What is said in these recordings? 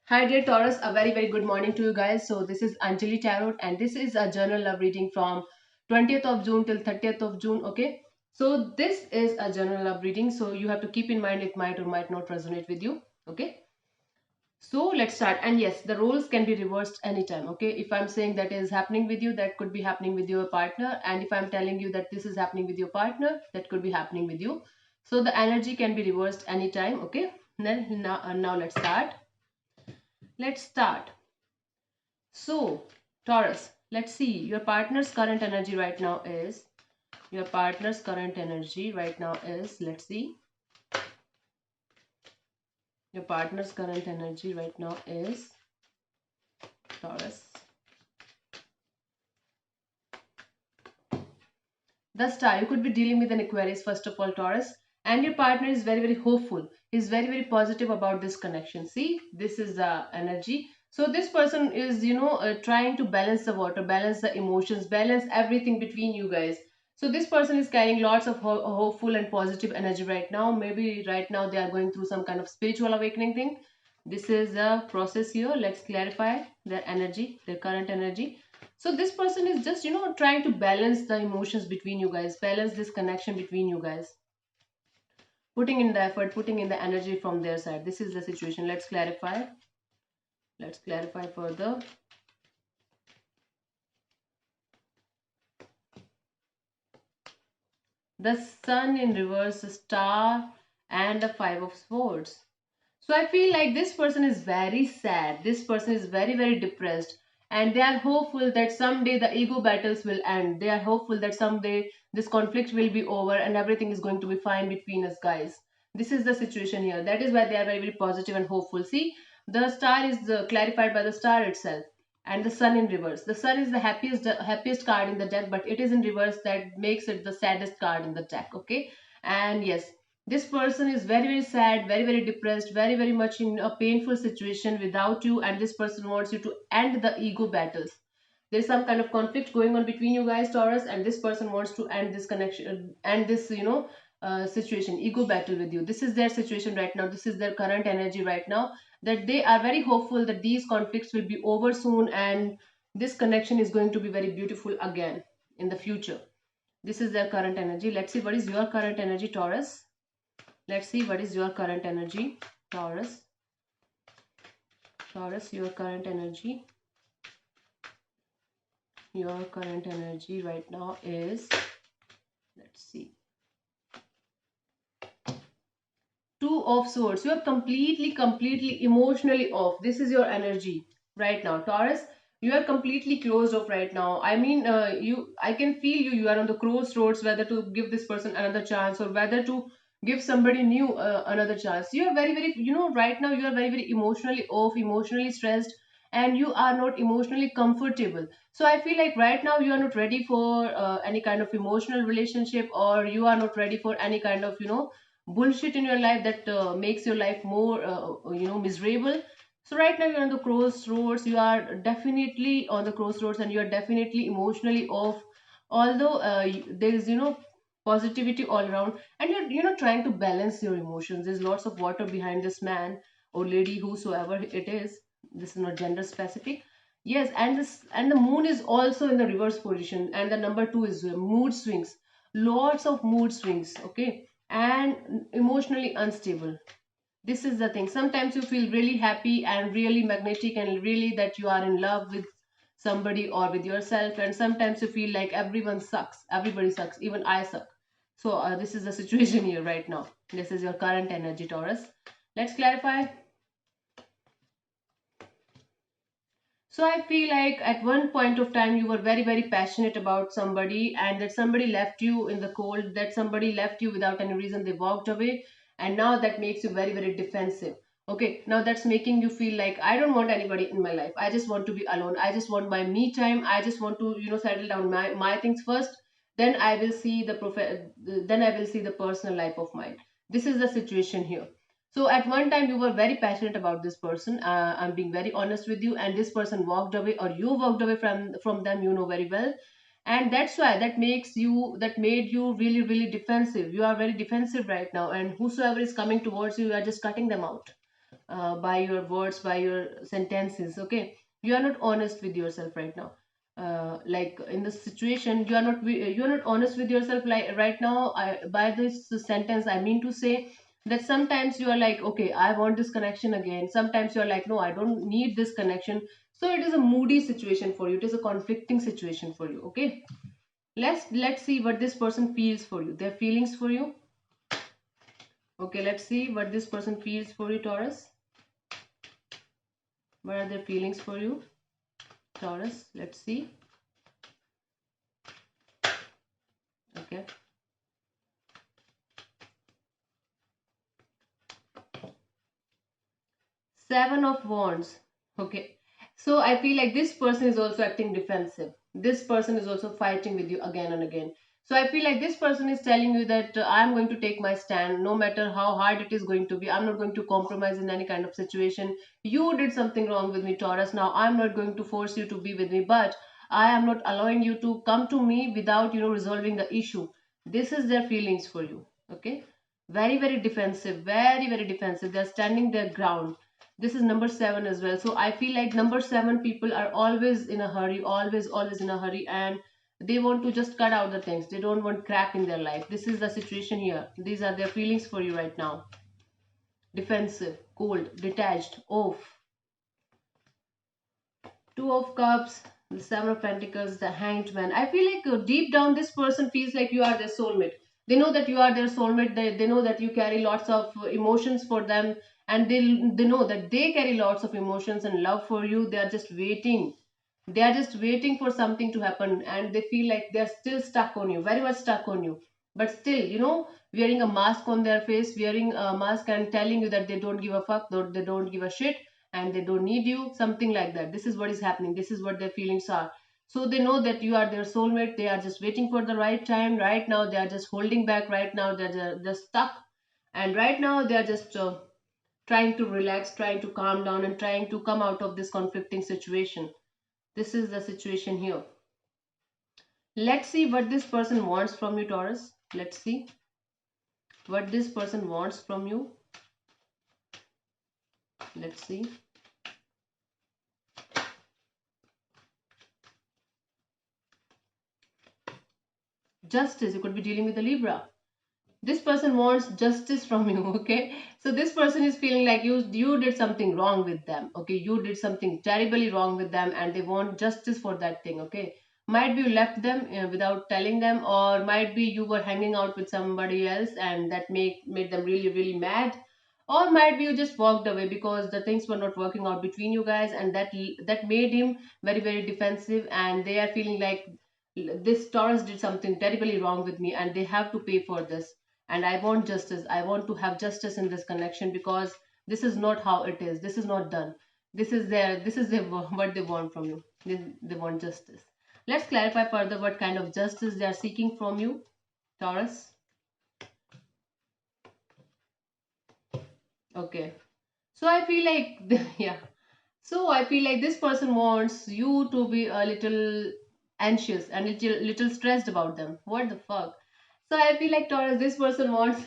Hi dear Taurus, a very good morning to you guys. So this is Anjali Tarot and this is a general love reading from 20th of June till 30th of June. Okay, so this is a general love reading, so you have to keep in mind it might or might not resonate with you. Okay, so let's start. And yes, the roles can be reversed anytime. Okay, if I'm saying that is happening with you, that could be happening with your partner, and if I'm telling you that this is happening with your partner, that could be happening with you. So the energy can be reversed anytime. Okay, then now let's start. Let's start. So, Taurus, let's see. Your partner's current energy right now is. Your partner's current energy right now is. Let's see. Your partner's current energy right now is. Taurus. The star. You could be dealing with an Aquarius, first of all, Taurus. And your partner is very hopeful. He's very positive about this connection. See, this is the energy. So this person is, trying to balance the water, balance the emotions, balance everything between you guys. So this person is carrying lots of hopeful and positive energy right now. Maybe right now they are going through some kind of spiritual awakening thing. This is a process here. Let's clarify their energy, their current energy. So this person is just, trying to balance the emotions between you guys, balance this connection between you guys, putting in the effort, putting in the energy from their side. This is the situation. Let's clarify. Let's clarify further. The sun in reverse, the star, and the five of swords. So I feel like this person is very sad. This person is very depressed. And they are hopeful that someday the ego battles will end. They are hopeful that someday this conflict will be over and everything is going to be fine between us guys. This is the situation here. That is why they are very positive and hopeful. See, the star is clarified by the star itself. And the sun in reverse. The sun is the happiest card in the deck, but it is in reverse that makes it the saddest card in the deck. Okay, and yes, this person is very sad, very depressed, very much in a painful situation without you, and this person wants you to end the ego battles. There's some kind of conflict going on between you guys, Taurus, and this person wants to end this connection, end this, situation, ego battle with you. This is their situation right now. This is their current energy right now, that they are very hopeful that these conflicts will be over soon and this connection is going to be very beautiful again in the future. This is their current energy. Let's see what is your current energy, Taurus. Let's see what is your current energy, Taurus. Taurus, your current energy. Your current energy right now is, let's see, Two of Swords. You are completely emotionally off. This is your energy right now, Taurus. You are completely closed off right now. I mean, I can feel you. You are on the crossroads, whether to give this person another chance or whether to give somebody new another chance. You are very, right now you are very emotionally off, emotionally stressed, and you are not emotionally comfortable. So I feel like right now you are not ready for any kind of emotional relationship, or you are not ready for any kind of, bullshit in your life that makes your life more miserable. So right now you're on the crossroads. You are definitely on the crossroads and you are definitely emotionally off, although there is, positivity all around, and you're, trying to balance your emotions. There's lots of water behind this man or lady, whosoever it is. This is not gender specific. Yes, and the moon is also in the reverse position, and the number two is mood swings. Lots of mood swings. Okay, and emotionally unstable. This is the thing. Sometimes you feel really happy and really magnetic and really that you are in love with somebody or with yourself, and sometimes you feel like everyone sucks, everybody sucks, even I suck. So this is the situation here right now. This is your current energy, Taurus. Let's clarify. So I feel like at one point of time you were very passionate about somebody, and that somebody left you in the cold, that somebody left you without any reason, they walked away, and now that makes you very defensive. Okay, now that's making you feel like I don't want anybody in my life. I just want to be alone. I just want my me time. I just want to, settle down my things first. Then I will see then I will see the personal life of mine. This is the situation here. So at one time you were very passionate about this person. I'm being very honest with you, and this person walked away, or you walked away from them. You know very well, and that's why that made you really defensive. You are very defensive right now, and whosoever is coming towards you, you are just cutting them out. by your words, by your sentences. Okay, you are not honest with yourself right now. Like in this situation, you are not honest with yourself. Like right now, by this sentence, I mean to say that sometimes you are like, okay, I want this connection again. Sometimes you are like, no, I don't need this connection. So it is a moody situation for you. It is a conflicting situation for you. Okay, let's see what this person feels for you. Their feelings for you. Okay, let's see what this person feels for you, Taurus. What are their feelings for you, Taurus? Let's see. Okay. Seven of Wands. Okay. So I feel like this person is also acting defensive. This person is also fighting with you again and again. So I feel like this person is telling you that I'm going to take my stand no matter how hard it is going to be. I'm not going to compromise in any kind of situation. You did something wrong with me, Taurus. Now I'm not going to force you to be with me, but I am not allowing you to come to me without, resolving the issue. This is their feelings for you. Okay. Very, very defensive. Very, very defensive. They're standing their ground. This is number seven as well. So I feel like number seven people are always in a hurry, always in a hurry, and they want to just cut out the things. They don't want crap in their life. This is the situation here. These are their feelings for you right now. Defensive, cold, detached, off. Two of Cups, the Seven of Pentacles, the Hanged Man. I feel like deep down this person feels like you are their soulmate. They know that you are their soulmate. They know that you carry lots of emotions for them, and they know that they carry lots of emotions and love for you. They are just waiting. They are just waiting for something to happen, and they feel like they are still stuck on you, very much stuck on you. But still, wearing a mask on their face, wearing a mask and telling you that they don't give a fuck, they don't give a shit, and they don't need you, something like that. This is what is happening. This is what their feelings are. So they know that you are their soulmate. They are just waiting for the right time. Right now they are just holding back. Right now they're just stuck, and right now they are just trying to relax, trying to calm down, and trying to come out of this conflicting situation. This is the situation here. Let's see what this person wants from you, Taurus. Let's see what this person wants from you. Let's see. Justice. You could be dealing with a Libra. This person wants justice from you. Okay, so this person is feeling like you did something wrong with them. Okay, you did something terribly wrong with them, and they want justice for that thing. Okay, might be you left them without telling them, or might be you were hanging out with somebody else and that made them really really mad, or might be you just walked away because the things were not working out between you guys, and that made him very very defensive, and they are feeling like this Taurus did something terribly wrong with me and they have to pay for this, and I want justice. I want to have justice in this connection because this is not how it is. This is not done. This is their what they want from you. They want justice. Let's clarify further what kind of justice they are seeking from you, Taurus. Okay. So I feel like yeah. So I feel like this person wants you to be a little anxious and little stressed about them. What the fuck? So I feel like Taurus, this person wants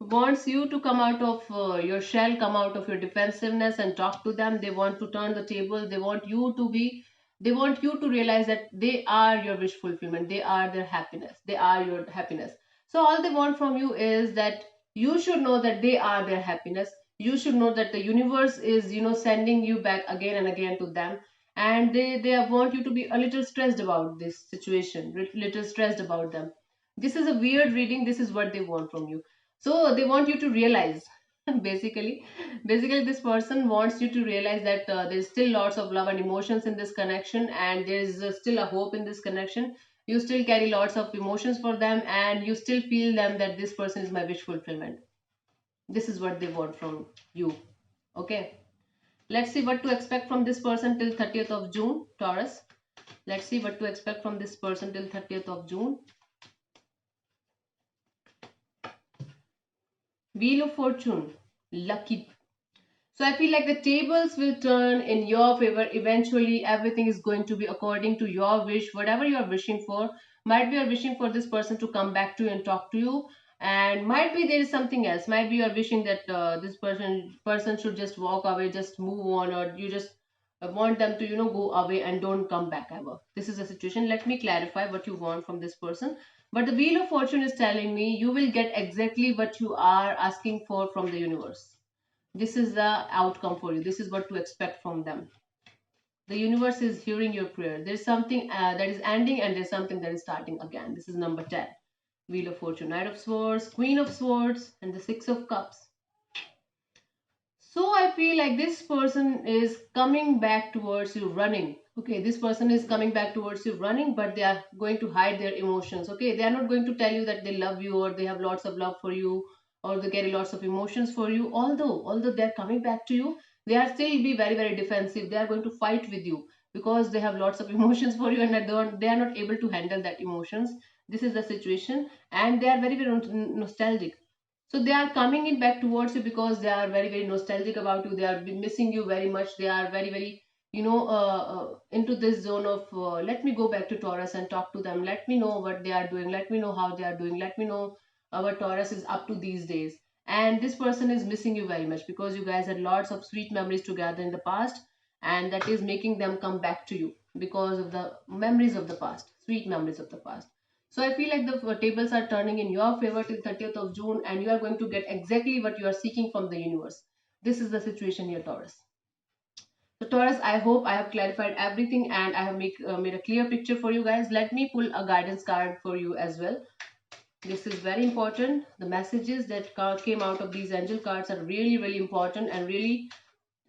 wants you to come out of your shell, come out of your defensiveness and talk to them. They want to turn the table. They want you to realize that they are your wish fulfillment. They are their happiness. They are your happiness. So all they want from you is that you should know that they are their happiness. You should know that the universe is, sending you back again and again to them. And they want you to be a little stressed about this situation, little stressed about them. This is a weird reading. This is what they want from you. So they want you to realize basically basically this person wants you to realize that there's still lots of love and emotions in this connection, and there's still a hope in this connection. You still carry lots of emotions for them, and you still feel them that this person is my wish fulfillment. This is what they want from you. Okay, let's see what to expect from this person till 30th of June, Taurus. Let's see what to expect from this person till 30th of June. Wheel of Fortune, lucky. So I feel like the tables will turn in your favor. Eventually, everything is going to be according to your wish. Whatever you are wishing for, might be you're wishing for this person to come back to you and talk to you. And might be there is something else. Might be you're wishing that this person should just walk away, just move on, or you just want them to go away and don't come back ever. This is a situation. Let me clarify what you want from this person. But the wheel of fortune is telling me you will get exactly what you are asking for from the universe. This is the outcome for you. This is what to expect from them. The universe is hearing your prayer. There's something that is ending, and there's something that is starting again. This is number 10. Wheel of Fortune, Knight of Swords, Queen of Swords, and the Six of Cups. So I feel like this person is coming back towards you running. Okay, this person is coming back towards you running, but they are going to hide their emotions. Okay, they are not going to tell you that they love you or they have lots of love for you or they carry lots of emotions for you. Although they are coming back to you, they are still be very very defensive. They are going to fight with you because they have lots of emotions for you and they are not able to handle that emotions. This is the situation, and they are very very nostalgic. So they are coming in back towards you because they are very very nostalgic about you. They are missing you very much. They are very very into this zone of let me go back to Taurus and talk to them. Let me know what they are doing. Let me know how they are doing. Let me know what Taurus is up to these days. And this person is missing you very much because you guys had lots of sweet memories together in the past, and that is making them come back to you because of the memories of the past, sweet memories of the past. So I feel like the tables are turning in your favor till 30th of June, and you are going to get exactly what you are seeking from the universe. This is the situation here, Taurus. So Taurus, I hope I have clarified everything and I have made a clear picture for you guys. Let me pull a guidance card for you as well. This is very important. The messages that came out of these angel cards are really, really important and really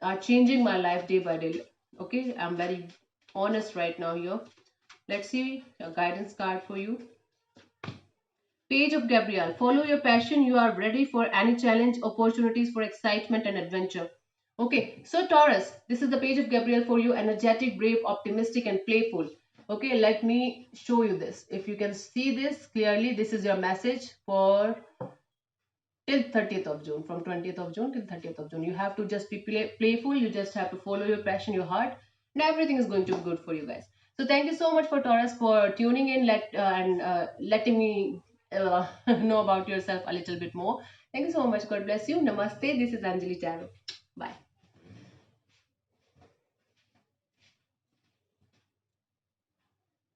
are changing my life day by day. Okay, I'm very honest right now here. Let's see a guidance card for you. Page of Gabriel. Follow your passion. You are ready for any challenge, opportunities for excitement and adventure. Okay, so Taurus, this is the page of Gabriel for you. Energetic, brave, optimistic, and playful. Okay, let me show you this. If you can see this clearly, this is your message for till 30th of June, from 20th of June till 30th of June. You have to just be playful. You just have to follow your passion, your heart, and everything is going to be good for you guys. So thank you so much for Taurus for tuning in and letting me know about yourself a little bit more. Thank you so much. God bless you. Namaste. This is Anjali Tarot. Bye.